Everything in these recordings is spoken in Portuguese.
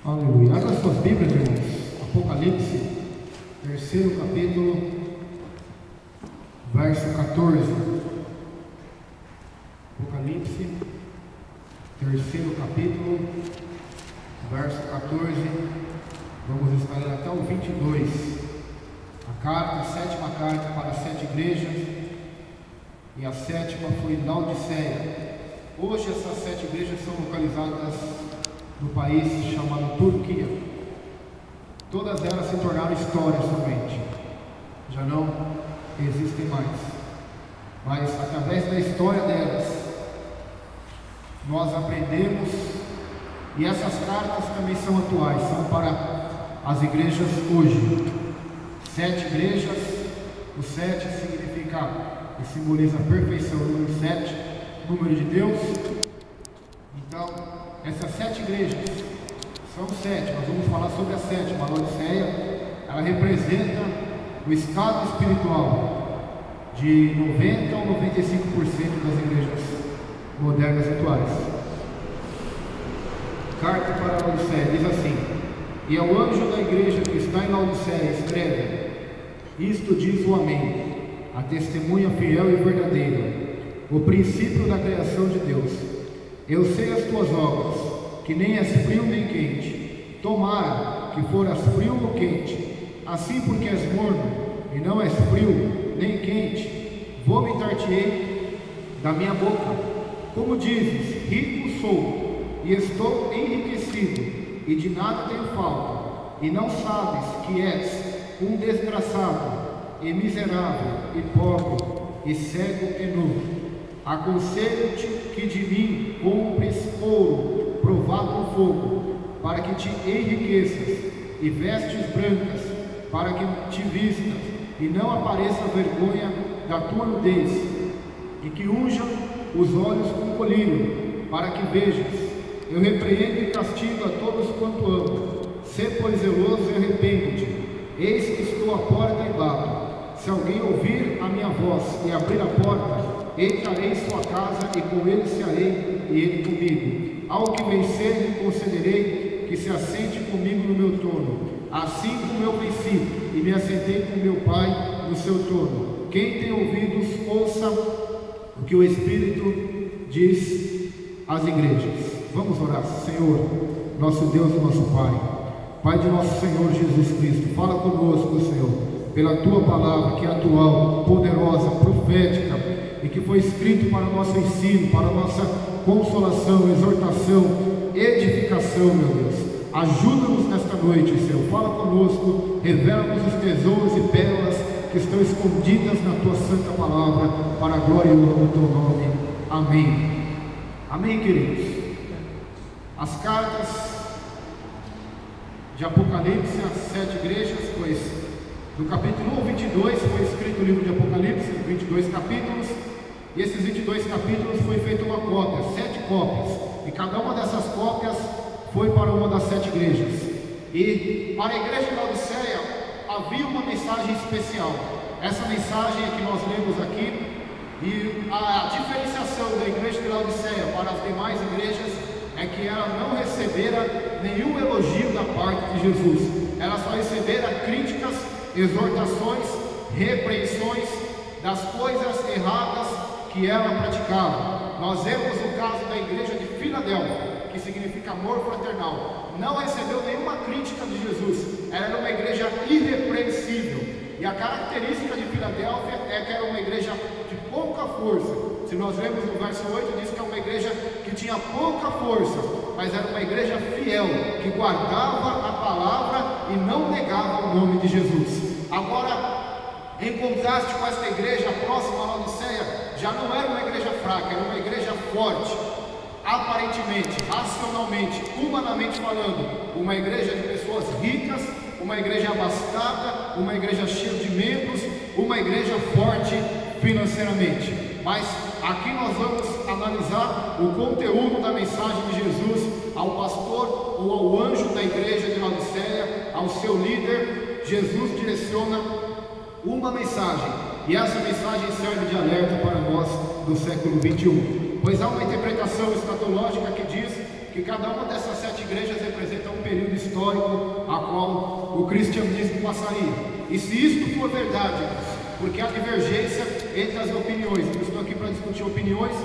Aleluia. Abra suas Bíblias, irmãos. Apocalipse, 3º capítulo, verso 14. Apocalipse, 3º capítulo, verso 14. Vamos estar lendo até o 22. A sétima carta para as 7 igrejas, e a sétima foi Laodiceia. Hoje essas 7 igrejas são localizadas no país chamado Turquia. Todas elas se tornaram história somente, já não existem mais, mas através da história delas nós aprendemos, e essas cartas também são atuais, são para as igrejas hoje. 7 igrejas, o 7 significa e simboliza a perfeição, o número 7, número de Deus. Então, essas 7 igrejas são 7, nós vamos falar sobre a sétima, a Laodiceia. Ela representa o estado espiritual de 90% ou 95% das igrejas modernas atuais. Carta para a Laodiceia diz assim: e ao anjo da igreja que está em Laodiceia escreve: isto diz o Amém, a testemunha fiel e verdadeira, o princípio da criação de Deus. Eu sei as tuas obras, que nem és frio nem quente. Tomara que foras frio ou quente. Assim, porque és morno e não és frio nem quente, vomitar-te-ei da minha boca. Como dizes, rico sou e estou enriquecido, e de nada tenho falta, e não sabes que és um desgraçado, e miserável, e pobre, e cego e nu. Aconselho-te que de mim compres ouro provado no fogo, para que te enriqueças, e vestes brancas, para que te vistas, e não apareça a vergonha da tua nudez, e que unjam os olhos com colírio, para que vejas. Eu repreendo e castigo a todos quanto amo. Sê, pois, zeloso e arrepende-te. Eis que estou à porta e bato. Se alguém ouvir a minha voz e abrir a porta, entrarei em sua casa, e com ele cearei, e ele comigo. Ao que vencer, lhe concederei que se assente comigo no meu trono, assim como eu venci e me assentei com meu Pai no seu trono. Quem tem ouvidos, ouça o que o Espírito diz às igrejas. Vamos orar. Senhor, nosso Deus e nosso Pai, Pai de nosso Senhor Jesus Cristo, fala conosco, Senhor, pela Tua palavra, que é atual, poderosa, profética, e que foi escrito para o nosso ensino, para a nossa consolação, exortação, edificação, meu Deus. Ajuda-nos nesta noite, Senhor. Fala conosco, revela-nos os tesouros e pérolas que estão escondidas na Tua santa palavra, para a glória e honra do Teu nome. Amém. Amém, queridos. As cartas de Apocalipse às 7 igrejas, pois do capítulo 1 ao 22 foi escrito o livro de Apocalipse, 22 capítulos, e esses 22 capítulos foi feita uma cópia, 7 cópias, e cada uma dessas cópias foi para uma das 7 igrejas. E para a igreja de Laodiceia havia uma mensagem especial. Essa mensagem é que nós lemos aqui, e a diferenciação da igreja de Laodiceia para as demais igrejas é que ela não recebera nenhum elogio da parte de Jesus. Ela só recebera críticas, exortações, repreensões das coisas erradas que ela praticava. Nós vemos o caso da igreja de Filadélfia, que significa amor fraternal. Não recebeu nenhuma crítica de Jesus. Ela era uma igreja irrepreensível. E a característica de Filadélfia é que era uma igreja de pouca força. Se nós vemos no verso 8, diz que é uma igreja que tinha pouca força, mas era uma igreja fiel, que guardava a palavra e não negava o nome de Jesus. Agora, em contraste com esta igreja próxima a Laodiceia, já não era uma igreja fraca, era uma igreja forte, aparentemente, racionalmente, humanamente falando, uma igreja de pessoas ricas, uma igreja abastada, uma igreja cheia de membros, uma igreja forte financeiramente. Mas aqui nós vamos analisar o conteúdo da mensagem de Jesus ao pastor ou ao anjo da igreja de Laodiceia, ao seu líder. Jesus direciona uma mensagem, e essa mensagem serve de alerta para nós do século 21, pois há uma interpretação escatológica que diz que cada uma dessas 7 igrejas representa um período histórico a qual o cristianismo passaria. E se isto for verdade, porque há divergência entre as opiniões, eu estou aqui para discutir opiniões,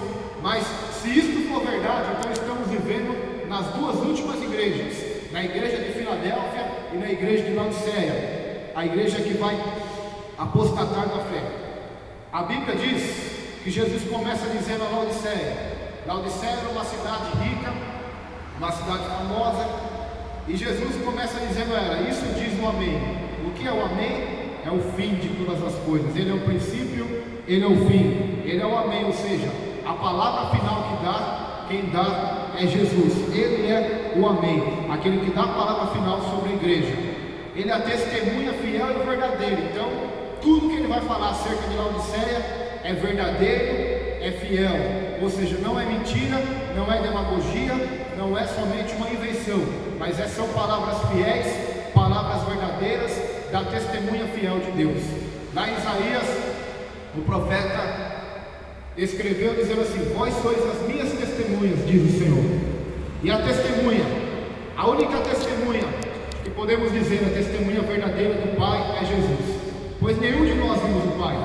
mas se isto for verdade, então estamos vivendo nas duas últimas igrejas, na igreja de Filadélfia e na igreja de Laodiceia, a igreja que vai apostatar da fé. A Bíblia diz que Jesus começa dizendo a Laodiceia. Laodiceia era uma cidade rica, uma cidade famosa, e Jesus começa dizendo a ela: isso diz o Amém. O que é o Amém? É o fim de todas as coisas. Ele é o princípio, ele é o fim, ele é o Amém, ou seja, a palavra final que dá, quem dá é Jesus. Ele é o Amém, aquele que dá a palavra final sobre a igreja. Ele é a testemunha fiel e verdadeira. Então, tudo que ele vai falar acerca de Laodiceia é verdadeiro, é fiel, ou seja, não é mentira, não é demagogia, não é somente uma invenção, mas são palavras fiéis, palavras verdadeiras, da testemunha fiel de Deus. Lá em Isaías, o profeta escreveu dizendo assim: vós sois as minhas testemunhas, diz o Senhor. E a testemunha, a única testemunha que podemos dizer, a testemunha verdadeira do Pai é Jesus, pois nenhum de nós vimos o Pai,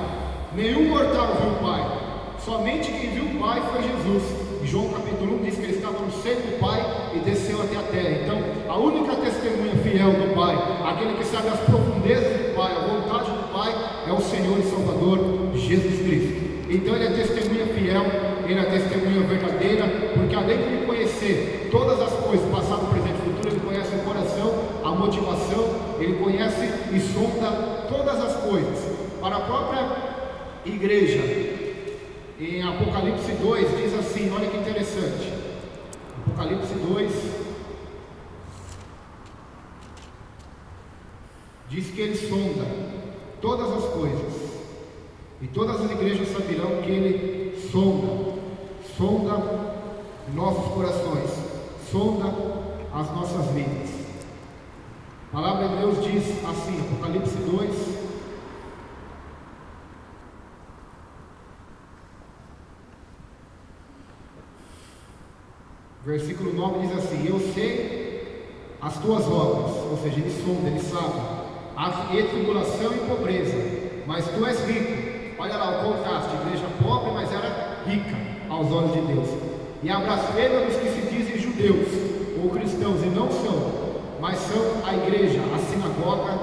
nenhum mortal viu o Pai, somente quem viu o Pai foi Jesus. Em João capítulo 1 diz que ele estava no seio do Pai e desceu até a terra. Então, a única testemunha fiel do Pai, aquele que sabe as profundezas do Pai, a vontade do Pai, é o Senhor e Salvador Jesus Cristo. Então ele é testemunha fiel, ele é testemunha verdadeira, porque além de ele conhecer todas as coisas, passado, presente e futuro, ele conhece o coração, a motivação, ele conhece e sonda todas as coisas. Para a própria igreja, em Apocalipse 2 diz assim, olha que interessante, Apocalipse 2 diz que ele sonda todas as coisas, e todas as igrejas saberão que ele sonda nossos corações, sonda as nossas vidas. A palavra de Deus diz assim, Apocalipse 2, versículo 9 diz assim: eu sei as tuas obras, ou seja, ele sonda, ele sabe, há tribulação e pobreza, mas tu és rico. Olha lá o contraste, igreja pobre, mas era rica aos olhos de Deus. E a blasfêmia dos que se dizem judeus ou cristãos e não são, mas são a igreja, a sinagoga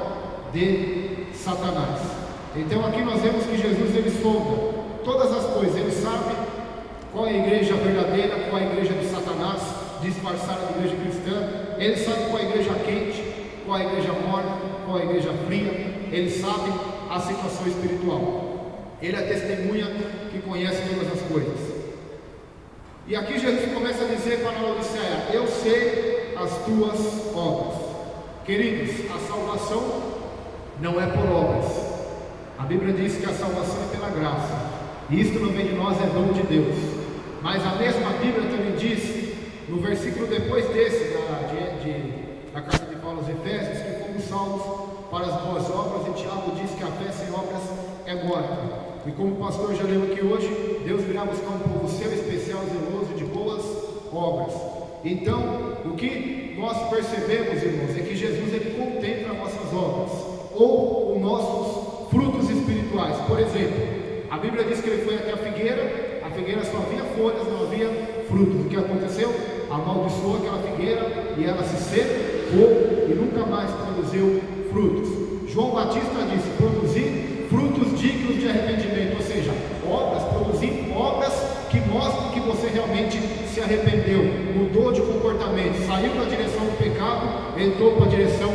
de Satanás. Então aqui nós vemos que Jesus ele sonda todas as coisas, ele sabe qual é a igreja verdadeira, qual é a igreja de Satanás, disfarçada de igreja cristã. Ele sabe qual é a igreja quente, qual é a igreja morna, qual é a igreja fria. Ele sabe a situação espiritual. Ele é a testemunha que conhece todas as coisas. E aqui Jesus começa a dizer para a Laodiceia: eu sei as tuas obras. Queridos, a salvação não é por obras. A Bíblia diz que a salvação é pela graça. E isto não vem de nós, é dom de Deus. Mas a mesma Bíblia também diz, no versículo depois desse, da carta de Paulo aos Efésios, que fomos salvos para as boas obras, e Tiago diz que a fé sem obras é morta. E como o pastor já leu aqui hoje, Deus virá buscar um povo seu, especial, zeloso, de boas obras. Então, o que nós percebemos, irmãos, é que Jesus ele contempla nossas obras, ou os nossos frutos espirituais. Por exemplo, a Bíblia diz que ele foi até a figueira só havia folhas, não havia frutos. O que aconteceu? Amaldiçoou aquela figueira e ela se secou e nunca mais produziu frutos. João Batista disse: produzir frutos dignos de arrependimento, ou seja, produzir obras que mostrem que você realmente se arrependeu, mudou de comportamento, saiu da direção do pecado, entrou para a direção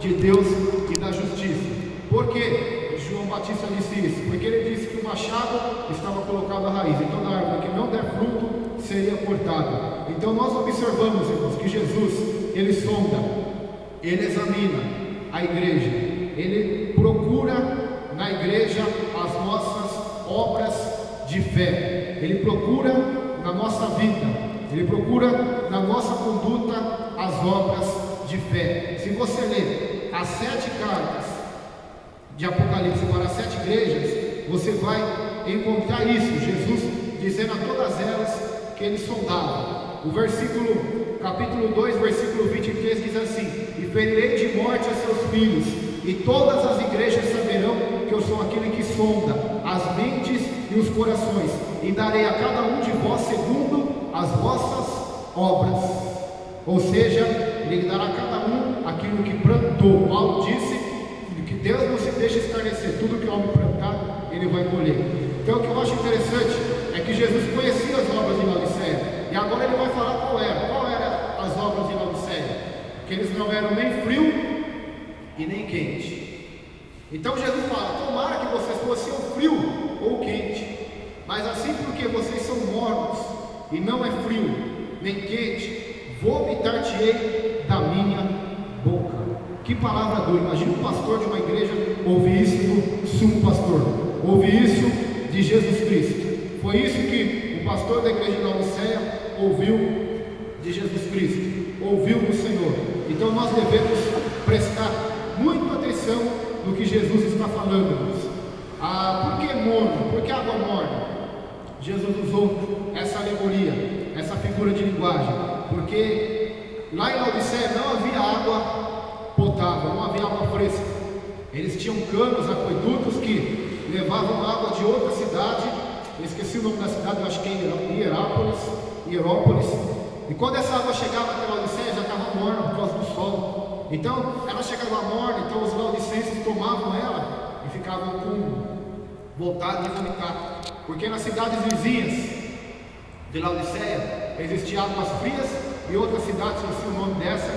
de Deus e da justiça. Por quê? João Batista disse isso, porque ele disse que o machado estava colocado à raiz, e toda árvore que não der fruto seria cortada. Então nós observamos, irmãos, que Jesus, ele sonda, ele examina a igreja, ele procura na igreja as nossas obras de fé, ele procura na nossa vida, ele procura na nossa conduta as obras de fé. Se você ler as 7 cartas de Apocalipse para as 7 igrejas, você vai encontrar isso, Jesus dizendo a todas elas que ele sondava. O capítulo 2, versículo 23 diz ferirei de morte a seus filhos, e todas as igrejas saberão que eu sou aquele que sonda as mentes e os corações, e darei a cada um de vós segundo as vossas obras. Ou seja, Ele dará a cada um aquilo que plantou. Paulo disse que Deus não se deixa escarnecer, tudo que o homem plantar, Ele vai colher. Então o que eu acho interessante é que Jesus conhecia as obras de Laodiceia, e agora Ele vai falar qual eram as obras de Laodiceia, que eles não eram nem frio e nem quente. Então Jesus fala: tomara que vocês fossem frio ou quente, mas assim, porque vocês são mornos e não é frio nem quente, vomitar-te-ei da minha boca. Que palavra dura! Imagina um pastor de uma igreja ouvir isso do sumo pastor, ouvir isso de Jesus Cristo. Foi isso que o pastor da igreja de Laodiceia ouviu de Jesus Cristo, ouviu do Senhor. Então nós devemos prestar muita atenção no que Jesus está falando. Por que morno? Por que água morna? Jesus usou essa alegoria, essa figura de linguagem, porque lá em Laodiceia não havia água potável, não havia água fresca. Eles tinham canos, aquedutos que levavam água de outra cidade. Eu esqueci o nome da cidade, eu acho que é Hierópolis. E quando essa água chegava até Laodiceia, já estava morna por causa do sol. Então ela chegava morna, então os laodicenses tomavam ela e ficavam com vontade de vomitar, porque nas cidades vizinhas de Laodiceia existiam águas frias, e outras cidades, eu sei o nome dessa,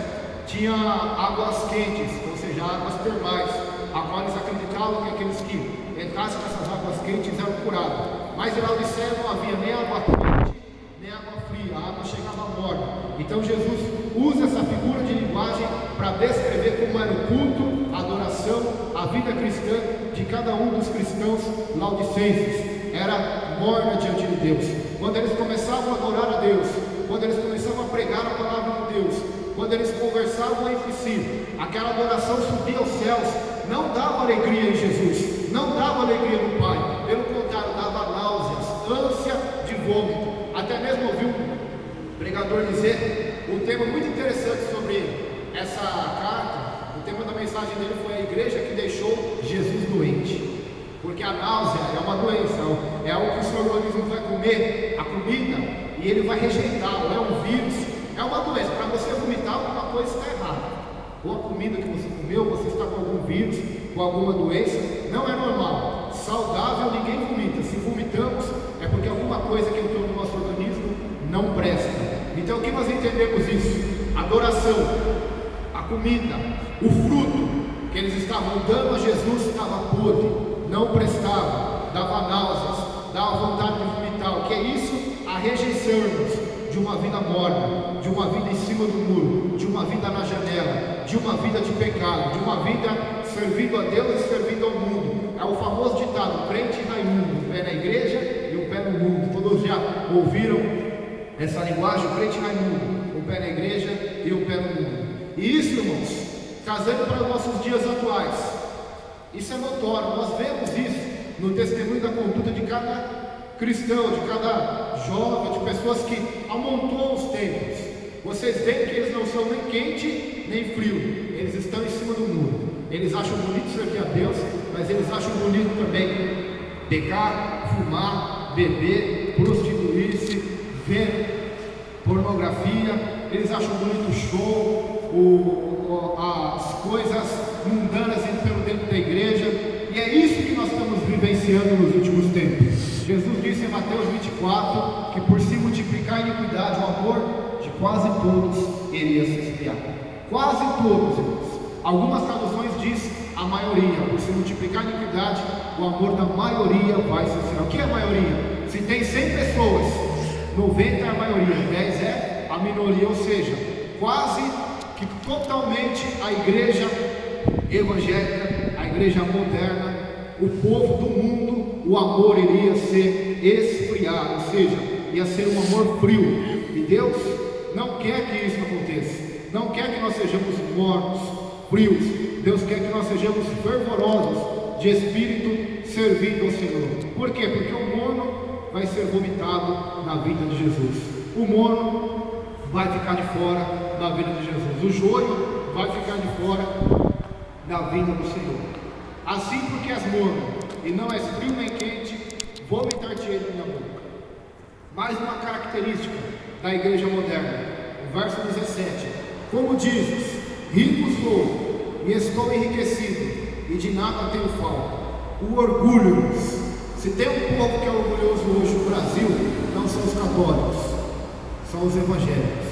tinha águas quentes, ou seja, águas termais, a qual eles acreditavam que aqueles que entrassem nessas águas quentes eram curados. Mas em Laodiceia não havia nem água quente, nem água fria, a água chegava morna. Então Jesus usa essa figura de linguagem para descrever como era o culto, a adoração, a vida cristã de cada um dos cristãos laodicenses. Era morna diante de Deus. Quando eles começavam a adorar a Deus, quando eles começavam a pregar a palavra de Deus, quando eles conversavam entre si, aquela adoração subia aos céus, não dava alegria em Jesus, não dava alegria no Pai, pelo contrário, dava náuseas, ânsia de vômito. Até mesmo ouvi um pregador dizer um tema muito interessante sobre essa carta. O tema da mensagem dele foi: a igreja que deixou Jesus doente. Porque a náusea é uma doença, é algo que o seu organismo vai comer a comida e ele vai rejeitar, ou é um vírus, é uma doença. Para você vomitar, alguma coisa está errada. Ou a comida que você comeu, você está com algum vírus, com alguma doença, não é normal. Saudável, ninguém vomita. Se vomitamos, é porque alguma coisa que entrou no nosso organismo não presta. Então o que nós entendemos isso? Adoração, a comida, o fruto que eles estavam dando a Jesus estava podre, não prestava, dava náuseas, dava vontade de vomitar. O que é isso? A rejeição, irmãos, de uma vida morna, de uma vida em cima do muro, de uma vida na janela, de uma vida de pecado, de uma vida servindo a Deus e servindo ao mundo. É o famoso ditado: crente e Raimundo, um pé na igreja e um pé no mundo. Todos já ouviram essa linguagem? Crente e Raimundo, um pé na igreja e um pé no mundo. E isso, irmãos, trazendo para os nossos dias atuais, isso é notório. Nós vemos isso no testemunho da conduta de cada cristão, de cada jovem, de pessoas que amontoam os templos. Vocês veem que eles não são nem quente nem frio, eles estão em cima do muro. Eles acham bonito servir a Deus, mas eles acham bonito também pecar, fumar, beber, prostituir-se, ver pornografia. Eles acham bonito o show, as coisas mundanas entrando dentro da igreja. E é isso que nós estamos vivenciando nos últimos tempos. Jesus disse em Mateus 24 que por se multiplicar a iniquidade, o amor de quase todos iria se esfriar. Quase todos, irmãos. Algumas traduções diz a maioria. Por se multiplicar a iniquidade, o amor da maioria vai se esfriar. O que é a maioria? Se tem 100 pessoas, 90 é a maioria, 10 é a minoria. Ou seja, quase que totalmente a igreja evangélica, a igreja moderna, o povo do mundo, o amor iria ser esfriado, ou seja, ia ser um amor frio. E Deus não quer que isso aconteça. Não quer que nós sejamos mornos, frios. Deus quer que nós sejamos fervorosos de espírito, servindo ao Senhor. Por quê? Porque o morno vai ser vomitado na vida de Jesus. O morno vai ficar de fora da vida de Jesus. O joio vai ficar de fora da vinda do Senhor. Assim, porque és morno e não és frio nem quente, vomitar-te-ei da minha boca. Mais uma característica da igreja moderna, o verso 17: como dizes, rico sou e estou enriquecido, e de nada tenho falta. O orgulho-nos. Se tem um povo que é orgulhoso hoje no Brasil, não são os católicos, são os evangélicos.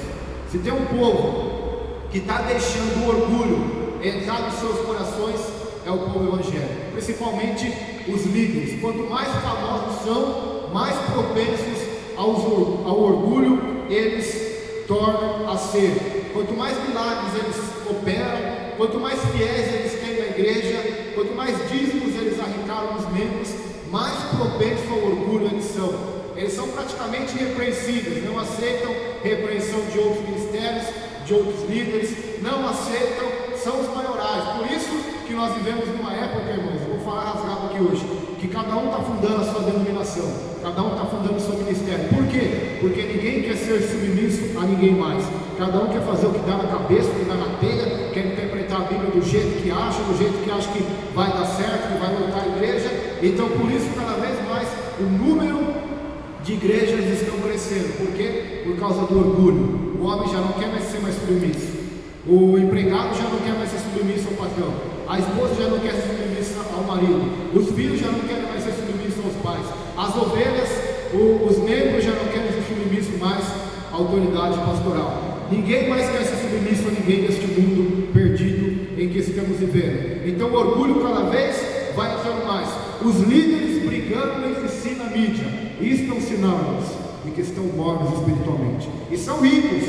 Se tem um povo que está deixando o orgulho entrar nos seus corações, é o povo evangélico, principalmente os líderes. Quanto mais famosos são, mais propensos ao orgulho eles tornam a ser. Quanto mais milagres eles operam, quanto mais fiéis eles têm na igreja, quanto mais dízimos eles arrecadam dos membros, mais propensos ao orgulho eles são. Eles são praticamente irrepreensíveis, não aceitam repreensão de outros ministérios, de outros líderes, não aceitam, são os maiorais. Por isso que nós vivemos numa época, irmãos, eu vou falar rasgado aqui hoje, que cada um está fundando a sua denominação, cada um está fundando o seu ministério. Por quê? Porque ninguém quer ser submisso a ninguém mais. Cada um quer fazer o que dá na cabeça, o que dá na telha, quer interpretar a Bíblia do jeito que acha, do jeito que acha que vai dar certo, que vai lotar a igreja. Então, por isso, cada vez mais, o número de igrejas estão crescendo. Por quê? Por causa do orgulho. O homem já não quer mais ser mais submisso. O empregado já não quer mais ser submisso ao patrão. A esposa já não quer ser submissa ao marido. Os filhos já não querem mais ser submissos aos pais. As ovelhas, os membros já não querem ser submissos mais à autoridade pastoral. Ninguém mais quer ser submisso a ninguém neste mundo perdido em que estamos vivendo. Então o orgulho cada vez vai entrando mais. Os líderes brigando entre si na mídia. Isso é um sinal de que estão mortos espiritualmente. E são ricos,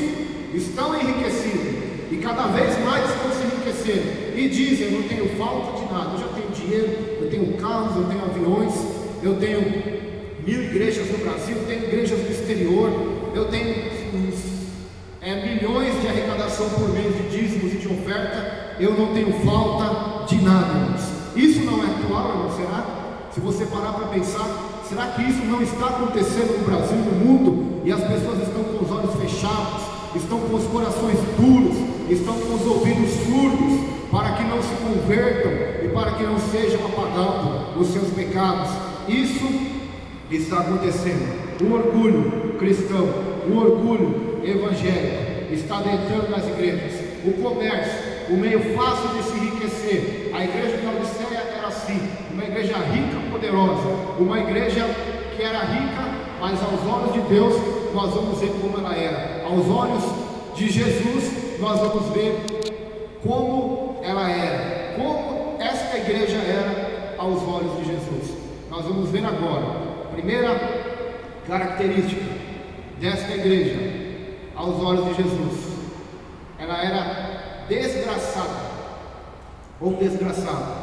estão enriquecidos. E cada vez mais estão se enriquecendo. E dizem, eu não tenho falta de nada. Eu já tenho dinheiro, eu tenho carros, eu tenho aviões, eu tenho 1000 igrejas no Brasil, eu tenho igrejas no exterior, eu tenho milhões de arrecadação por mês de dízimos e de oferta. Eu não tenho falta de nada, irmãos. Isso não é atual, irmão, será? Se você parar para pensar, será que isso não está acontecendo no Brasil e no mundo? E as pessoas estão com os olhos fechados, estão com os corações duros, estão com os ouvidos surdos, para que não se convertam e para que não sejam apagados os seus pecados. Isso está acontecendo. O orgulho cristão, o orgulho evangélico está adentrando nas igrejas. O comércio, o meio fácil de se enriquecer. A igreja de Laodiceia era assim, uma igreja rica, poderosa, uma igreja que era rica, mas aos olhos de Deus nós vamos ver como ela era. Aos olhos de Jesus nós vamos ver como ela era, como esta igreja era aos olhos de Jesus. Nós vamos ver agora. Primeira característica desta igreja aos olhos de Jesus: ela era desgraçada ou desgraçada.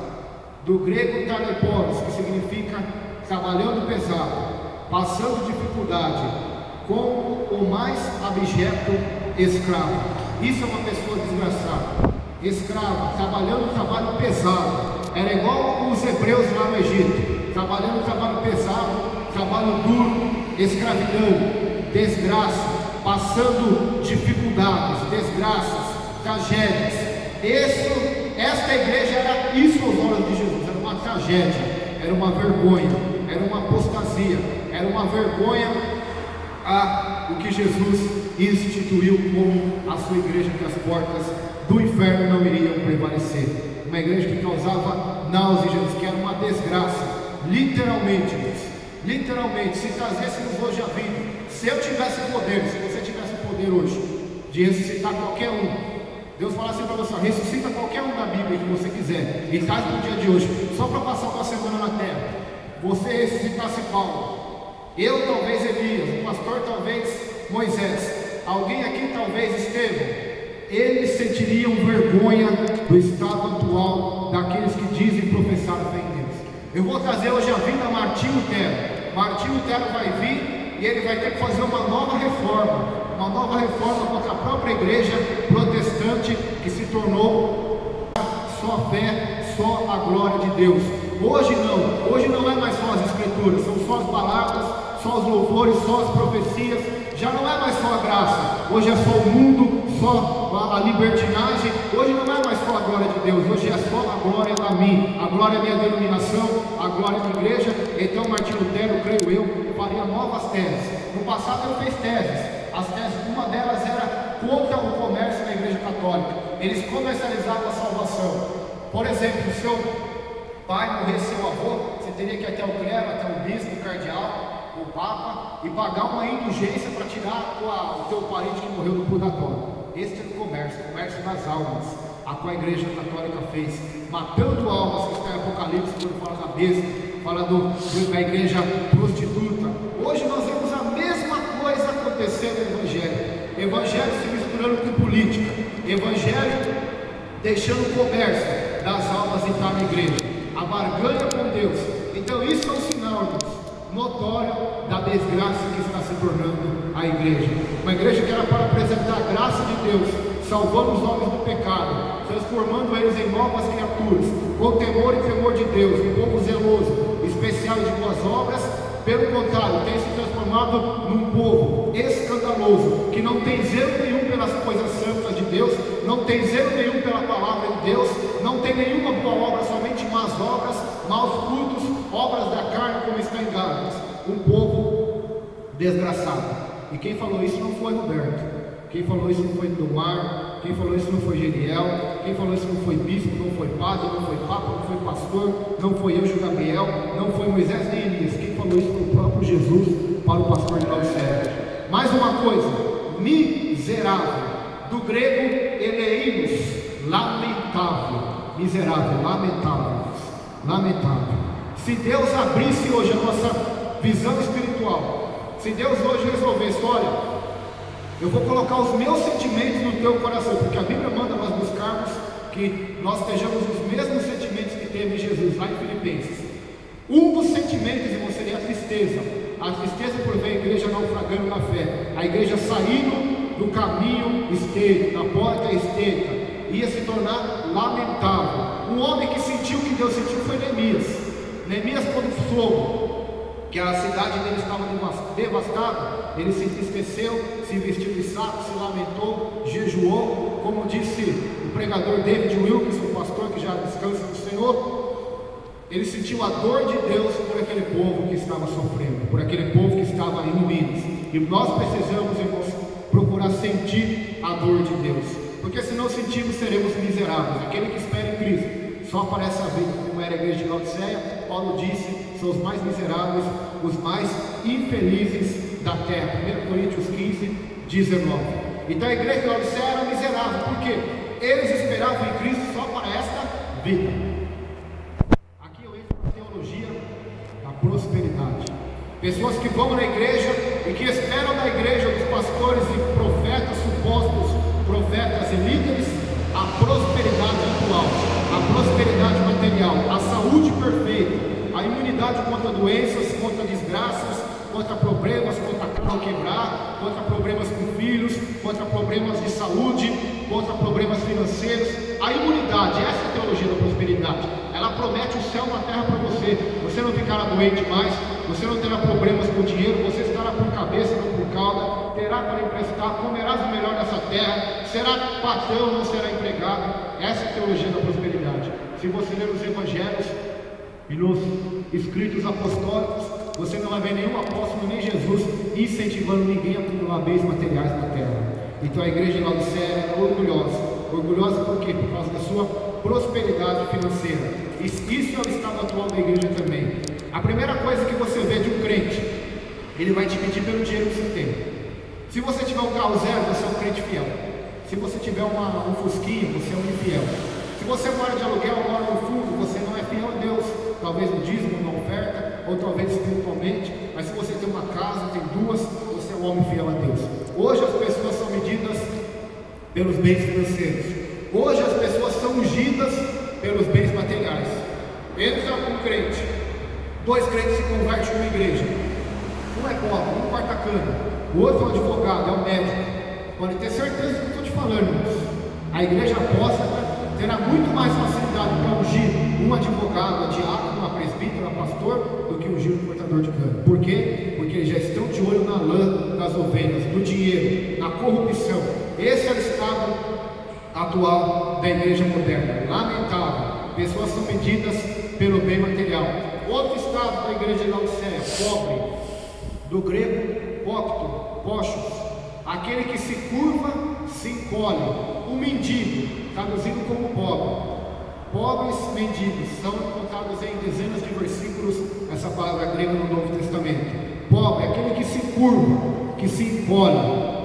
Do grego taleporos, que significa trabalhando pesado, passando dificuldade, como o mais abjeto escravo. Isso é uma pessoa desgraçada. Escravo, trabalhando um trabalho pesado. Era igual os hebreus lá no Egito, trabalhando um trabalho pesado, trabalho duro, escravidão, desgraça, passando dificuldades, desgraças, tragédias. Esta igreja era isso aos olhos de Jesus. Era uma tragédia, era uma vergonha, era uma apostasia, era uma vergonha o que Jesus instituiu como a sua igreja, que as portas do inferno não iriam prevalecer. Uma igreja que causava náusea, Jesus, que era uma desgraça, literalmente, literalmente. Se trazêssemos hoje a vida, se eu tivesse poder, se você tivesse o poder hoje de ressuscitar qualquer um, Deus fala assim para você: ressuscita qualquer um da Bíblia que você quiser e traz para o dia de hoje, só para passar uma semana na terra. Você ressuscitasse Paulo, eu talvez Elias, o pastor talvez Moisés, alguém aqui talvez Estevão. Eles sentiriam vergonha do estado atual daqueles que dizem professar a fé em Deus. Eu vou trazer hoje a vinda a Martinho Lutero. Martinho Lutero vai vir e ele vai ter que fazer uma nova reforma contra a própria igreja protestante, que se tornou só a fé, só a glória de Deus. Hoje não é mais só as escrituras, são só as palavras, só os louvores, só as profecias. Já não é mais só a graça, hoje é só o mundo, só a libertinagem. Hoje não é mais só a glória de Deus, hoje é só a glória da mim. A glória é minha denominação, a glória da igreja. Então Martinho Lutero, creio eu, faria novas teses. No passado ele fez teses. As teses, uma delas era contra o comércio na igreja católica. Eles comercializavam a salvação. Por exemplo, se seu pai morresse, seu avô, você teria que ir até o clero, até o bispo, o cardeal, o papa, e pagar uma indulgência para tirar o teu parente que morreu do purgatório. Este era o comércio das almas, a qual a igreja católica fez, matando almas, que está em Apocalipse, quando fala da besta, fala da igreja prostituta. Hoje nós vemos a mesma coisa acontecer no Evangelho. Evangelho se misturando com política, Evangelho deixando o comércio das almas entrar na igreja, a barganha com Deus. Então isso é um sinal, irmãos, notório da desgraça que está se tornando a igreja. Uma igreja que era para apresentar a graça de Deus, salvando os homens do pecado, transformando eles em novas criaturas, com temor e temor de Deus, um povo zeloso, especial de boas obras. Pelo contrário, tem se transformado num povo escandaloso, que não tem zelo nenhum pelas coisas santas de Deus, não tem zelo nenhum pela palavra de Deus, não tem nenhuma boa obra, somente más obras, maus frutos, obras da carne, como está em Gálatas. Um povo desgraçado. E quem falou isso não foi Roberto, quem falou isso não foi Domar, quem falou isso não foi Geriel, quem falou isso não foi bispo, não foi padre, não foi papa, não foi pastor, não foi eu, Gabriel, não foi Moisés nem Elias. Quem falou isso foi o próprio Jesus para o pastor de Laodiceia. Mais uma coisa, miserável, do grego eleimos, lamentável, miserável, lamentável. Se Deus abrisse hoje a nossa visão espiritual, se Deus hoje resolvesse, olha, eu vou colocar os meus sentimentos no teu coração, porque a Bíblia manda nós buscarmos que nós estejamos os mesmos sentimentos que teve Jesus, lá em Filipenses. Um dos sentimentos, irmão, seria a tristeza por ver a igreja naufragando na fé, a igreja saindo do caminho estreito, da porta estreita, ia se tornar lamentável. Um homem que sentiu o que Deus sentiu foi Neemias. Neemias, quando soube que a cidade dele estava devastada, ele se entristeceu, se vestiu de saco, se lamentou, jejuou, como disse o pregador David Wilkerson, o pastor que já descansa no Senhor. Ele sentiu a dor de Deus por aquele povo que estava sofrendo, por aquele povo que estava em ruínas. E nós precisamos, irmãos, procurar sentir a dor de Deus, porque se não sentirmos, seremos miseráveis. Aquele que espera em Cristo só aparece a vida, como era a igreja de Laodiceia. Paulo disse, são os mais miseráveis, os mais infelizes da terra. 1 Coríntios 15, 19. Então a igreja de Laodiceia era miserável, porque eles esperavam em Cristo só para esta vida. Aqui eu entro na teologia da prosperidade. Pessoas que vão na igreja e que esperam da igreja, dos pastores e profetas, supostos profetas e líderes, a prosperidade atual, a prosperidade material, a saúde perfeita, a imunidade contra doenças, contra desgraças, contra problemas, contra carro quebrar, contra problemas com filhos, contra problemas de saúde, contra problemas financeiros. A imunidade, essa é a teologia da prosperidade. Ela promete o céu na terra para você. Você não ficará doente mais, você não terá problemas com dinheiro, você estará por cabeça, não por cauda, terá para emprestar, comerás o melhor dessa terra, será patrão, não será empregado. Essa é a teologia da prosperidade. Se você ler os evangelhos e nos escritos apostólicos, você não vai ver nenhum apóstolo, nem Jesus incentivando ninguém a acumular bens materiais na terra. Então a igreja de Laodiceia era orgulhosa por quê? Por causa da sua prosperidade financeira. Isso é o estado atual da igreja também. A primeira coisa que você vê de um crente, ele vai te pedir pelo dinheiro que você tem. Se você tiver um carro zero, você é um crente fiel. Se você tiver um fusquinha, você é um infiel. Se você mora de aluguel, mora no fundo, você não é fiel a Deus. Talvez no dízimo, na oferta, ou talvez espiritualmente. Mas se você tem uma casa, tem duas, você é um homem fiel a Deus. Hoje as pessoas são medidas pelos bens financeiros. Hoje as pessoas são ungidas pelos bens materiais. Entra um crente, 2 crentes se convertem numa igreja. Um é pobre, um quarta cana, o outro é um advogado, é um médico. Pode ter certeza do que eu estou te falando, irmãos. A igreja apóstata terá muito mais facilidade para ungir um advogado, um diácono, uma presbítera, um pastor, do que ungir um cortador de cana. Por quê? Porque eles já estão de olho na lã das ovelhas, no dinheiro, na corrupção. Esse é o estado atual da igreja moderna. Lamentável. Pessoas são medidas pelo bem material. Outro estado da igreja de Laodiceia, pobre, do grego pocto, pochos, aquele que se curva, se encolhe. O mendigo, traduzido como pobre. Pobres mendigos são contados em dezenas de versículos, essa palavra grega no Novo Testamento. Pobre, aquele que se curva, que se encolhe.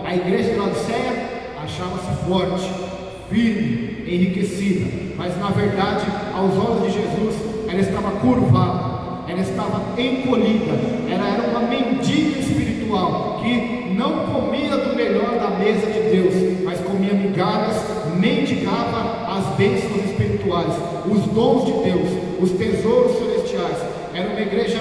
A igreja de Laodiceia achava-se forte, firme, enriquecida, mas na verdade, aos olhos de Jesus, ela estava curvada, ela estava encolhida, ela era uma mendiga espiritual, que não comia do melhor da mesa de Deus, mas comia migalhas, mendigava as bênçãos espirituais, os dons de Deus, os tesouros celestiais. Era uma igreja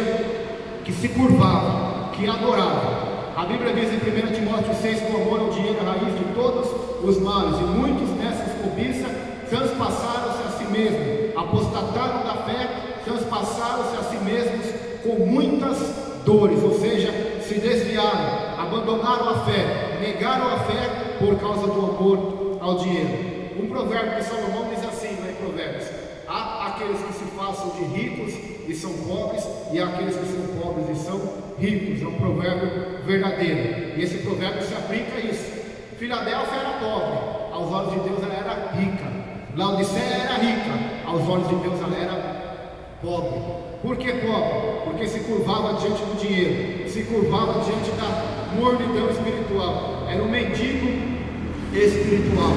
que se curvava, que adorava. A Bíblia diz em 1 Timóteo 6 que o amor ao dinheiro é a raiz de todos os males, e muitos nessas cobiças transpassaram-se a si mesmos, apostataram da fé, transpassaram-se a si mesmos com muitas dores, ou seja, se desviaram, abandonaram a fé, negaram a fé por causa do amor ao dinheiro. Um provérbio de Salomão diz assim, em Provérbios: há aqueles que se façam de ricos e são pobres, e há aqueles que são pobres e são ricos. É um provérbio verdadeiro, e esse provérbio se aplica a isso. Filadélfia era pobre, aos olhos de Deus ela era rica. Laodiceia era rica, aos olhos de Deus ela era pobre. Por que pobre? Porque se curvava diante do dinheiro, se curvava diante da mordidão espiritual. Era um mendigo espiritual,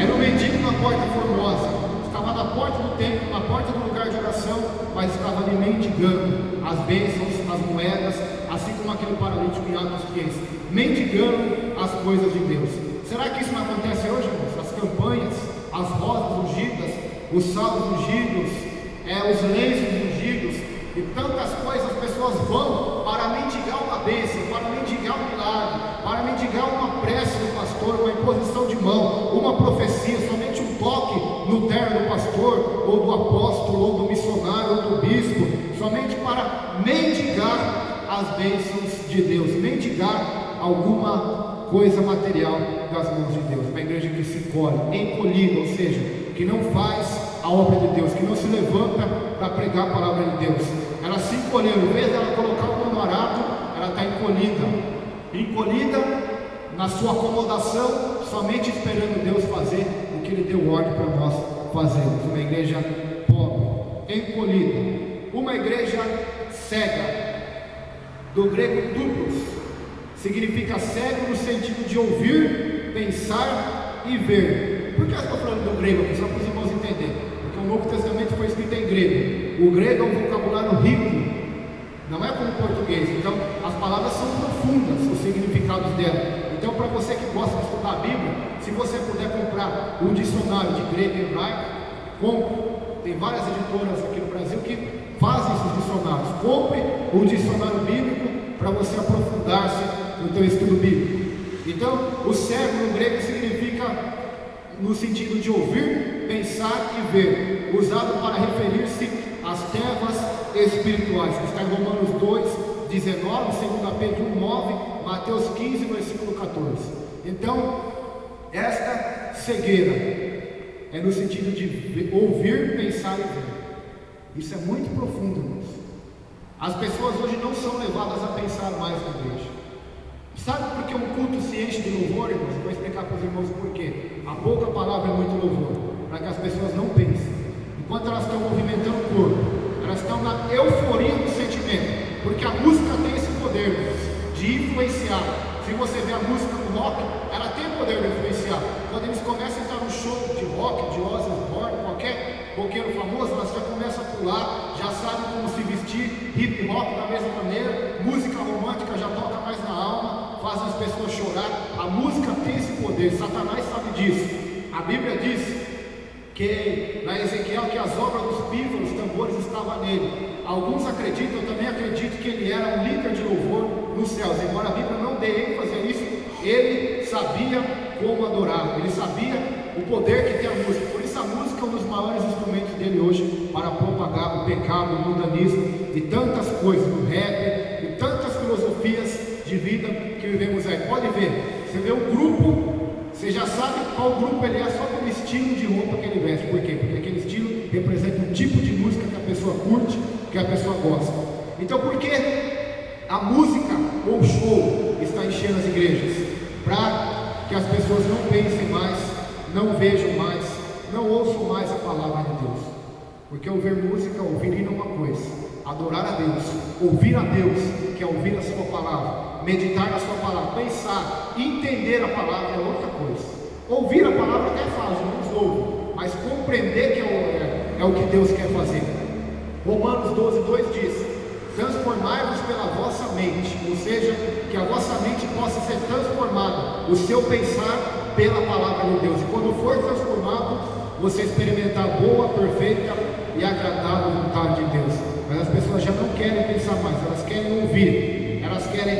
era um mendigo na porta formosa, estava na porta do templo, na porta do lugar de oração, mas estava ali mendigando as bênçãos, as moedas, assim como aquele paralítico em Atos 15, mendigando as coisas de Deus. Será que isso não acontece hoje, irmãos? As campanhas, as rosas ungidas, os salvos ungidos, os lenços ungidos e tantas coisas, as pessoas vão para mendigar uma bênção, para mendigar um milagre, para mendigar uma prece do pastor, uma imposição de mão, uma profecia, somente um toque no terno do pastor, ou do apóstolo, ou do missionário, ou do bispo, somente para mendigar as bênçãos de Deus, mendigar alguma coisa material das mãos de Deus. Uma igreja que se encolhe, encolhida, ou seja, que não faz a obra de Deus, que não se levanta para pregar a palavra de Deus. Ela se encolheu, em vez dela colocar o pano arado, ela está encolhida na sua acomodação, somente esperando Deus fazer o que Ele deu ordem para nós fazermos. Uma igreja pobre, encolhida, uma igreja cega, do grego duplos, significa cego no sentido de ouvir, pensar e ver. Por que eu estou falando do grego aqui? Só para os irmãos entenderem. Porque o Novo Testamento foi escrito em grego. O grego é um vocabulário rico, não é como o português. Então as palavras são profundas, os significados dela. Então, para você que gosta de estudar a Bíblia, se você puder comprar um dicionário de grego e hebraico, compre. Tem várias editoras aqui no Brasil que fazem esses dicionários. Compre um dicionário bíblico para você aprofundar-se no teu estudo bíblico. Então, o cego no grego significa no sentido de ouvir, pensar e ver, usado para referir-se às trevas espirituais, que está em Romanos 2, 19, 2 Pedro 1, 9, Mateus 15, versículo 14. Então, esta cegueira é no sentido de ouvir, pensar e ver. Isso é muito profundo, irmãos. As pessoas hoje não são levadas a pensar mais na igreja. Sabe por que um culto se enche de louvor, irmãos? Eu vou explicar para os irmãos por quê. A pouca palavra é muito louvor, para que as pessoas não pensem. Enquanto elas estão movimentando o corpo, elas estão na euforia do sentimento, porque a música tem esse poder, irmãos, de influenciar. Se você vê a música no rock, ela tem o poder de influenciar. Quando eles começam a entrar no show de rock, de Ozzy Osbourne, qualquer roqueiro famoso, elas já começam a pular, já sabem como se vestir, hip hop da mesma maneira, música romântica já toca mais na alma, faz as pessoas chorar. A música tem esse poder, Satanás sabe disso. A Bíblia diz que na Ezequiel que as obras dos pífaros, tambores estavam nele. Alguns acreditam, eu também acredito que ele era um líder de louvor nos céus, embora a Bíblia não dê ênfase a isso. Ele sabia como adorar, ele sabia o poder que tem a música. Por isso a música é um dos maiores instrumentos dele hoje para propagar o pecado, o mundanismo e tantas coisas, o rap e tantas filosofias de vida que vivemos aí. Pode ver, você vê um grupo, você já sabe qual grupo ele é só pelo estilo estilo de roupa que ele veste. Por quê? Porque aquele estilo representa um tipo de música que a pessoa curte, que a pessoa gosta. Então, por que a música ou show está enchendo as igrejas? Para que as pessoas não pensem mais, não vejam mais, não ouçam mais a palavra de Deus. Porque ouvir música, ouvir hino é uma coisa, adorar a Deus, ouvir a Deus, que é ouvir a sua palavra, meditar na sua palavra, pensar, entender a palavra é outra coisa. Ouvir a palavra até faz, uns ouvem, mas compreender que é o que Deus quer fazer. Romanos 12:2 diz: transformai-vos pela vossa mente, ou seja, que a vossa mente possa ser transformada, o seu pensar pela palavra de Deus, e quando for transformado, você experimentar a boa, perfeita e agradável vontade de Deus. Mas as pessoas já não querem pensar mais, elas querem ouvir, elas querem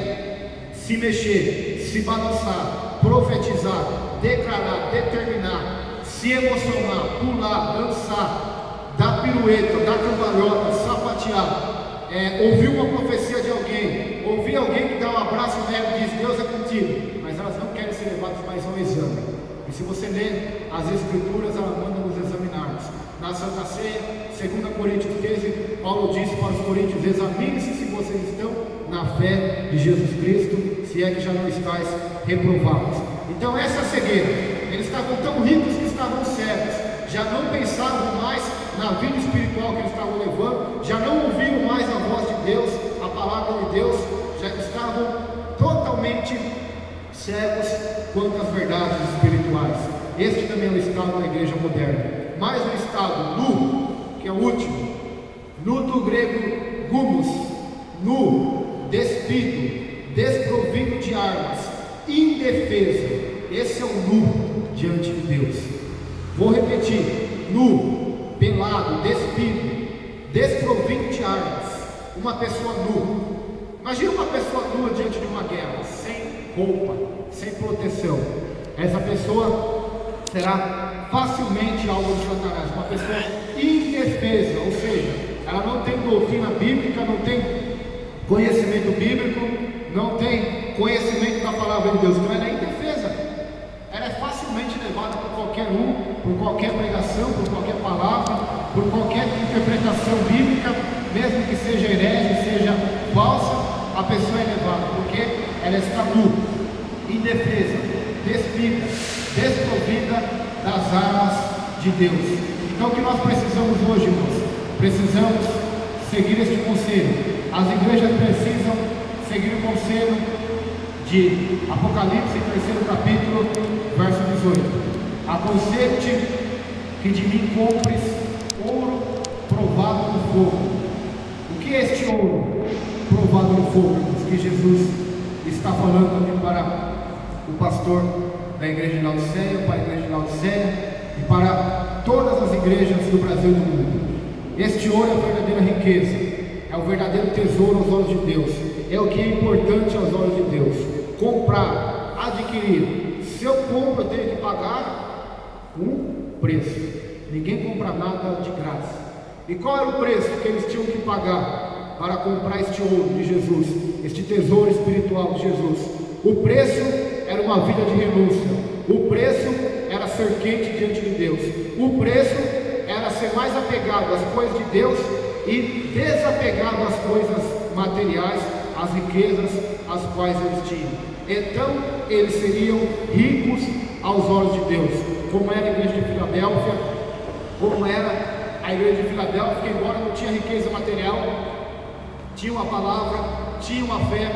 se mexer, se balançar, profetizar, declarar, determinar, se emocionar, pular, dançar, dar pirueta, dar cambalhota, sapatear, ouvir uma profecia de alguém, ouvir alguém que dá um abraço nela e diz: Deus é contigo, mas elas não querem ser levadas mais a um exame. E se você ler as Escrituras, ela manda nos examinarmos. Na Santa Ceia, 2 Coríntios 13, Paulo disse para os coríntios: examine-se se vocês estão na fé de Jesus Cristo, se é que já não estáis reprovados. Então essa é a cegueira. Eles estavam tão ricos que estavam cegos, já não pensavam mais na vida espiritual que eles estavam levando, já não ouviam mais a voz de Deus, a palavra de Deus, já estavam totalmente cegos quanto às verdades espirituais. Este também é o estado da igreja moderna. Mais um estado, nu, que é o último, nu do grego gumos, nu, despido, desprovido de armas, indefeso. Esse é o nu diante de Deus. Vou repetir: nu, pelado, despido, desprovido de armas. Uma pessoa nua. Imagina uma pessoa nua diante de uma guerra, sem roupa, sem proteção. Essa pessoa será facilmente alvo de Satanás. Uma pessoa indefesa, ou seja, ela não tem doutrina bíblica, não tem conhecimento bíblico, não tem conhecimento da palavra de Deus. Então ela é indefesa. Ela é facilmente levada por qualquer um, por qualquer pregação, por qualquer palavra, por qualquer interpretação bíblica, mesmo que seja herege, seja falsa, a pessoa é levada, porque ela está nua, indefesa, despida, desprovida das armas de Deus. Então o que nós precisamos hoje, irmãos? Precisamos seguir este conselho. As igrejas precisam seguir o conselho de Apocalipse, 3º capítulo, verso 18. Aconselho-te que de mim compres ouro provado no fogo. O que é este ouro provado no fogo, que Jesus está falando aqui para o pastor da igreja de Laodiceia, para a igreja de Laodiceia e para todas as igrejas do Brasil e do mundo? Este ouro é a verdadeira riqueza, é o verdadeiro tesouro aos olhos de Deus, é o que é importante aos olhos de Deus. Comprar, adquirir. Se eu compro, eu tenho que pagar um preço. Ninguém compra nada de graça. E qual era o preço que eles tinham que pagar para comprar este ouro de Jesus, este tesouro espiritual de Jesus? O preço era uma vida de renúncia. O preço era ser quente diante de Deus. O preço era ser mais apegado às coisas de Deus e desapegado às coisas materiais, às riquezas as quais eles tinham. Então eles seriam ricos aos olhos de Deus, como era a igreja de Filadélfia, como era a igreja de Filadélfia, que embora não tinha riqueza material, tinha uma palavra, tinha uma fé,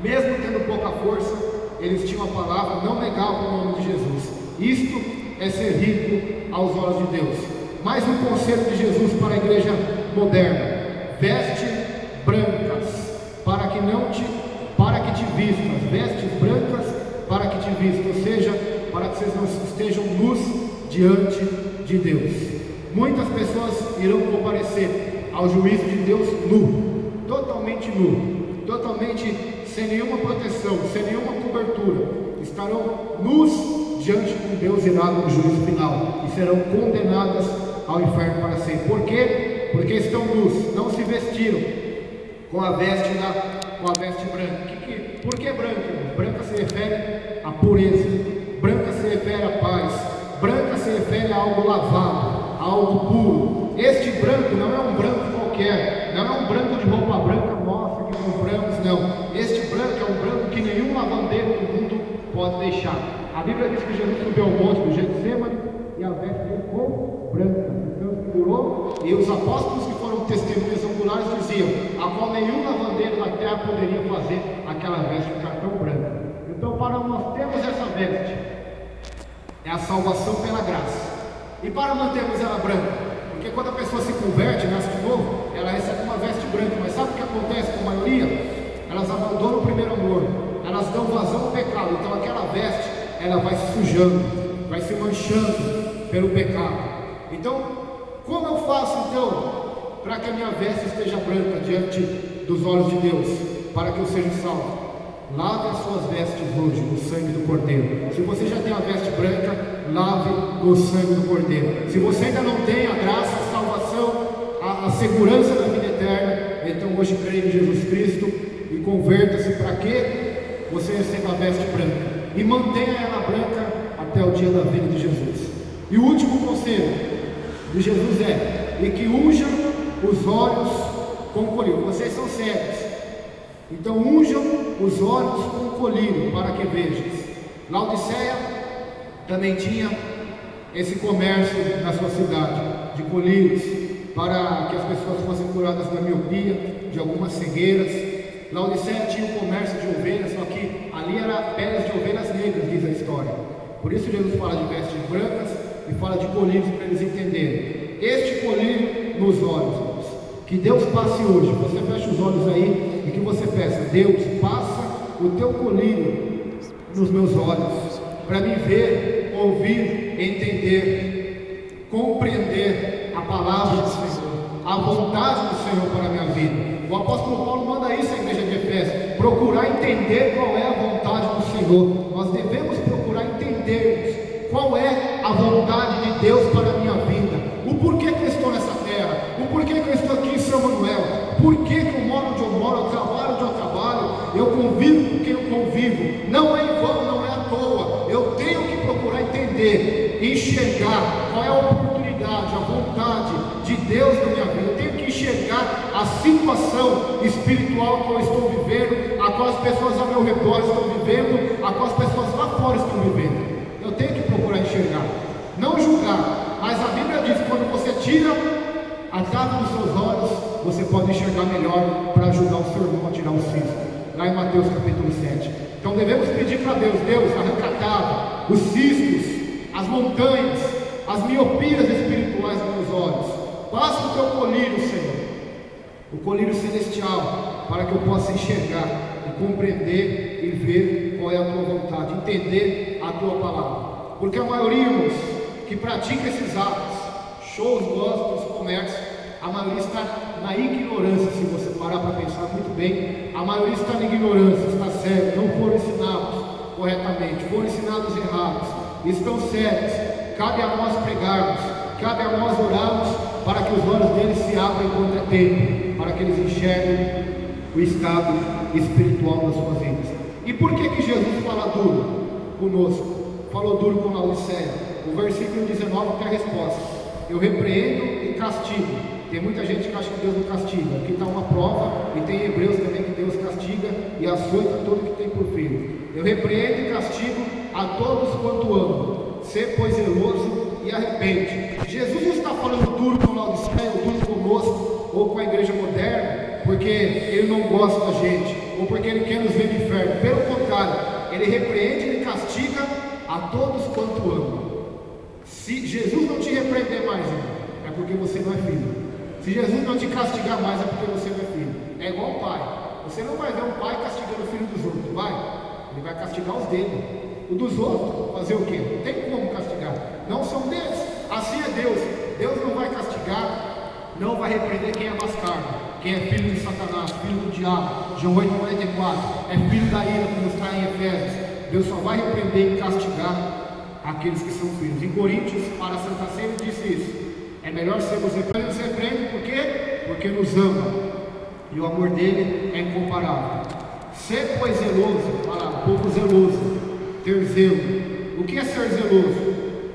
mesmo tendo pouca força, eles tinham a palavra, não negavam o nome de Jesus. Isto é ser rico aos olhos de Deus. Mais um conselho de Jesus para a igreja moderna: veste brancas, para que te vistas, vestes brancas para que te vistas, ou seja, para que vocês não estejam nus diante de Deus. Muitas pessoas irão comparecer ao juízo de Deus nu, totalmente sem nenhuma proteção, sem nenhuma cobertura, estarão nus diante de Deus irado no juízo final e serão condenadas ao inferno para sempre. Por quê? Porque estão nus, não se vestiram com a veste branca. Por que branca? Branca se refere à pureza, branca se refere à paz, branca se refere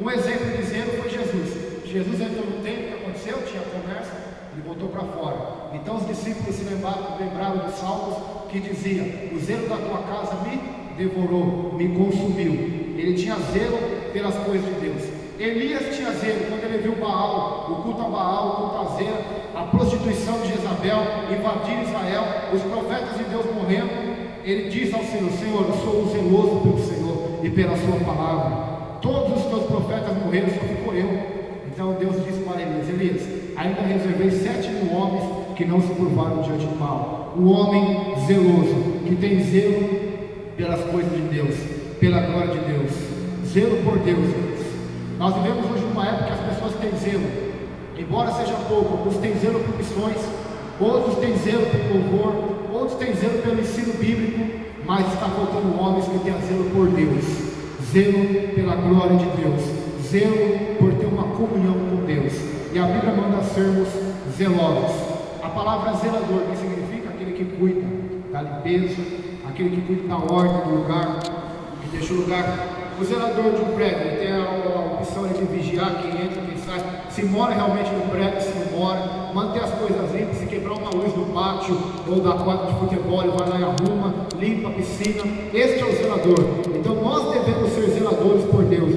Um exemplo de zelo foi Jesus. Jesus entrou no templo, o que aconteceu? Tinha conversa, ele botou para fora. Então os discípulos se lembraram dos salmos que dizia: o zelo da tua casa me devorou, me consumiu. Ele tinha zelo pelas coisas de Deus. Elias tinha zelo quando ele viu Baal, o culto a Baal, o culto a Zera, a prostituição de Jezabel, invadir Israel, os profetas de Deus morrendo. Ele diz ao Senhor: Senhor, eu sou zeloso pelo Senhor e pela sua palavra. Todos os teus profetas morreram, só ficou eu. Então Deus disse para Elias: Elias, ainda reservei 7.000 homens que não se curvaram diante do mal. O homem zeloso, que tem zelo pelas coisas de Deus, pela glória de Deus, zelo por Deus. Nós vivemos hoje numa época que as pessoas têm zelo, embora seja pouco. Alguns têm zelo por missões, outros têm zelo por louvor, outros têm zelo pelo ensino bíblico, mas está faltando homens que tenham zelo por Deus, zelo pela glória de Deus, zelo por ter uma comunhão com Deus. E a Bíblia manda sermos zelosos. A palavra zelador, que significa aquele que cuida da limpeza, aquele que cuida da ordem do lugar, que deixa o lugar. O zelador de um prédio, ele tem a opção de vigiar quem entra, quem sai, se mora realmente no prédio, se não mora, manter as coisas limpas. Se quebrar uma luz no pátio ou da quadra de futebol, ele vai lá e arruma, limpa a piscina. Este é o zelador. Então nós devemos ser zeladores por Deus,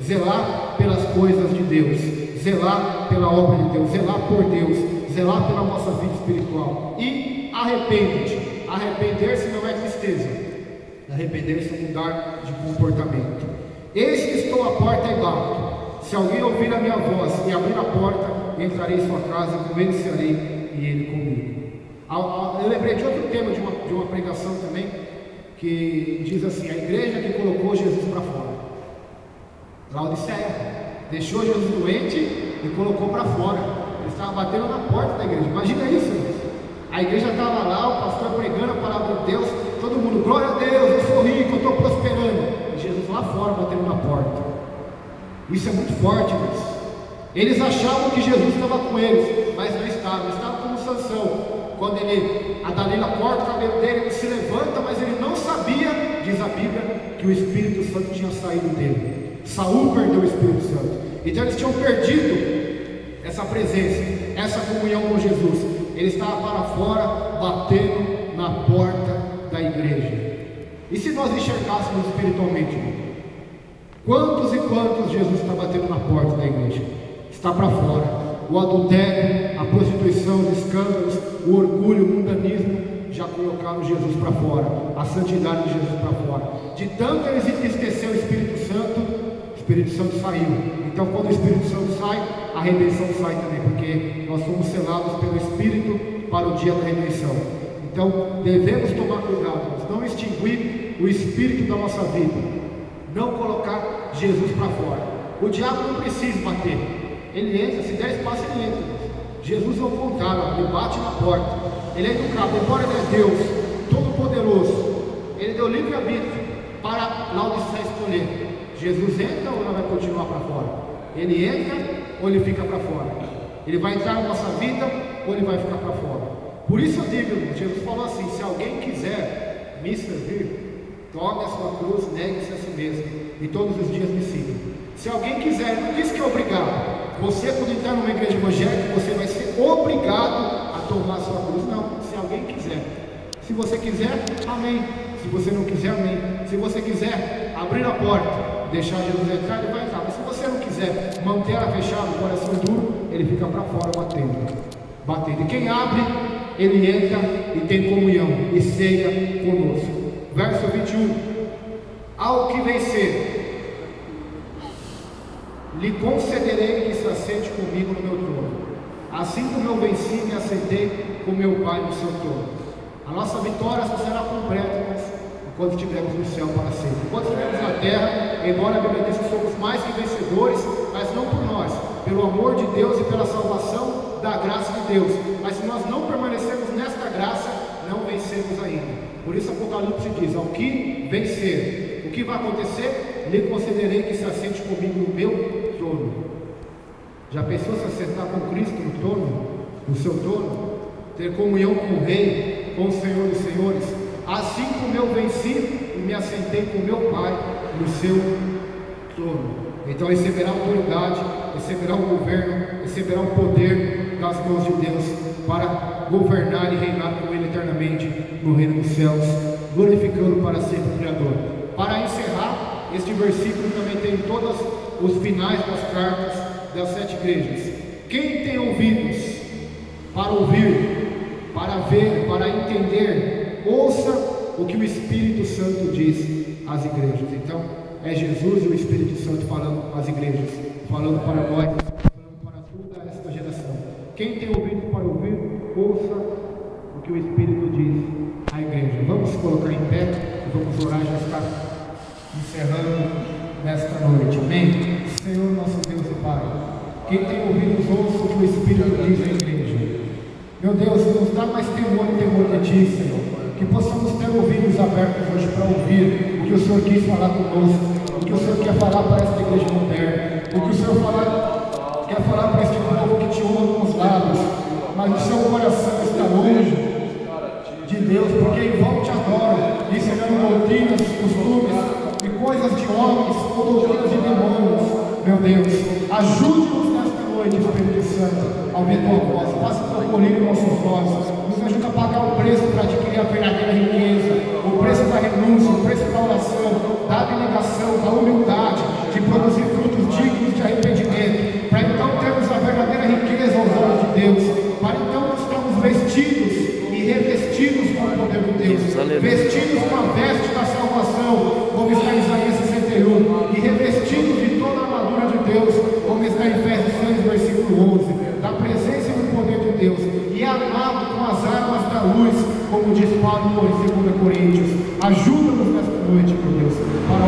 zelar pelas coisas de Deus, zelar pela obra de Deus, zelar por Deus, zelar pela nossa vida espiritual. E arrepende-te. Arrepender-se não é tristeza, arrepender-se é mudar de comportamento. Eis que estou à porta e bato. Se alguém ouvir a minha voz e abrir a porta, entrarei em sua casa, com ele serei e ele comigo. Eu lembrei de outro tema de uma pregação também, que diz assim: a igreja que colocou Jesus para fora. Laodiceia deixou Jesus doente e colocou para fora. Ele estava batendo na porta da igreja. Imagina isso, irmãos. A igreja estava lá, o pastor pregando a palavra de Deus, todo mundo: glória a Deus, eu sou rico, eu estou prosperando. E Jesus lá fora batendo na porta. Isso é muito forte, irmãos. Eles achavam que Jesus estava com eles, mas não estava. Estava como Sansão. Quando a Dalila corta o cabelo dele, ele se levanta, mas ele não sabia, diz a Bíblia, que o Espírito Santo tinha saído dele. Saul perdeu o Espírito Santo. Então eles tinham perdido essa presença, essa comunhão com Jesus. Ele estava para fora, batendo na porta da igreja. E se nós enxergássemos espiritualmente, quantos e quantos Jesus está batendo na porta da igreja? Está para fora. O adultério, a prostituição, os escândalos, o orgulho, o mundanismo já colocaram Jesus para fora, a santidade de Jesus para fora. De tanto eles entristeceram o Espírito Santo saiu. Então quando o Espírito Santo sai, a redenção sai também, porque nós somos selados pelo Espírito para o dia da redenção. Então devemos tomar cuidado, não extinguir o Espírito da nossa vida, não colocar Jesus para fora. O diabo não precisa bater, ele entra, se der espaço ele entra. Jesus é o contrário, ele bate na porta, ele é educado, embora ele é Deus todo-poderoso, ele deu livre-arbítrio para Laodiceia escolher. Jesus entra ou não vai continuar para fora? Ele entra ou ele fica para fora? Ele vai entrar na nossa vida ou ele vai ficar para fora? Por isso eu digo, irmão, Jesus falou assim: se alguém quiser me servir, tome a sua cruz, negue-se a si mesmo e todos os dias me siga. Se alguém quiser, não diz que é obrigado. Você, quando entrar numa igreja evangélica, você vai ser obrigado a tomar a sua cruz. Não, se alguém quiser. Se você quiser, amém. Se você não quiser, amém. Se você quiser abrir a porta, deixar Jesus entrar, ele vai entrar. Mas se você não quiser manter ela fechada, o coração duro, ele fica para fora batendo. E quem abre, ele entra e tem comunhão e ceia conosco. Verso 21: ao que vencer, lhe concederei que se assente comigo no meu trono, assim como eu venci e me assentei com meu Pai no seu trono. A nossa vitória só será completa quando estivermos no céu para sempre. Quando estivermos na terra, embora a Bíblia diz que somos mais que vencedores, mas não por nós, pelo amor de Deus e pela salvação da graça de Deus. Mas se nós não permanecermos nesta graça, não vencemos ainda. Por isso Apocalipse diz: ao que vencer, o que vai acontecer? Lhe concederei que se assente comigo no meu trono. Já pensou se assentar com Cristo no trono, no seu trono? Ter comunhão com o Rei, com o Senhor dos Senhores? Assim como eu venci e me assentei com meu Pai no seu trono. Então receberá autoridade, receberá o governo, receberá o poder das mãos de Deus para governar e reinar com Ele eternamente no reino dos céus, glorificando para sempre o Criador. Para encerrar, este versículo também tem todos os finais das cartas das 7 igrejas. Quem tem ouvidos para ouvir, para ver, para entender, ouça o que o Espírito Santo diz às igrejas. Então, é Jesus e o Espírito Santo falando às igrejas, falando para nós, falando para toda esta geração. Quem tem ouvido para ouvir, ouça o que o Espírito diz à igreja. Vamos colocar em pé e vamos orar, já está encerrando nesta noite. Amém? Senhor nosso Deus e Pai, quem tem ouvidos, ouça o que o Espírito diz à igreja. Meu Deus, nos dá mais temor e temor de Ti, Senhor, que possamos ter ouvidos abertos hoje para ouvir o que o Senhor quis falar conosco, o que o Senhor quer falar para esta igreja moderna, o que o Senhor quer falar para este povo que Te honra com os lábios, mas o seu coração está longe de Deus, porque em vão Te adoram, ensinando doutrinas, costumes e coisas de homens ou doutrinas de demônios. Meu Deus, ajude-nos nesta noite, Espírito Santo, ao ver Tua voz, faça Teu colírio em nossos olhos, nos ajude a pagar o preço para adquirir a verdadeira riqueza, o preço da renúncia, o preço da oração, da abnegação, da humildade, de produzir frutos dignos de arrependimento, para então termos a verdadeira riqueza aos olhos de Deus, para então nós estarmos vestidos e revestidos com o poder de Deus, vestidos com a veste da salvação, como está em Isaías 61, e revestidos de toda a armadura de Deus, como está em Efésios 6, versículo 11, da presença e do poder de Deus, e armado com as armas da luz, como diz Paulo em 2 Coríntios. Ajuda-nos nesta noite, meu Deus, para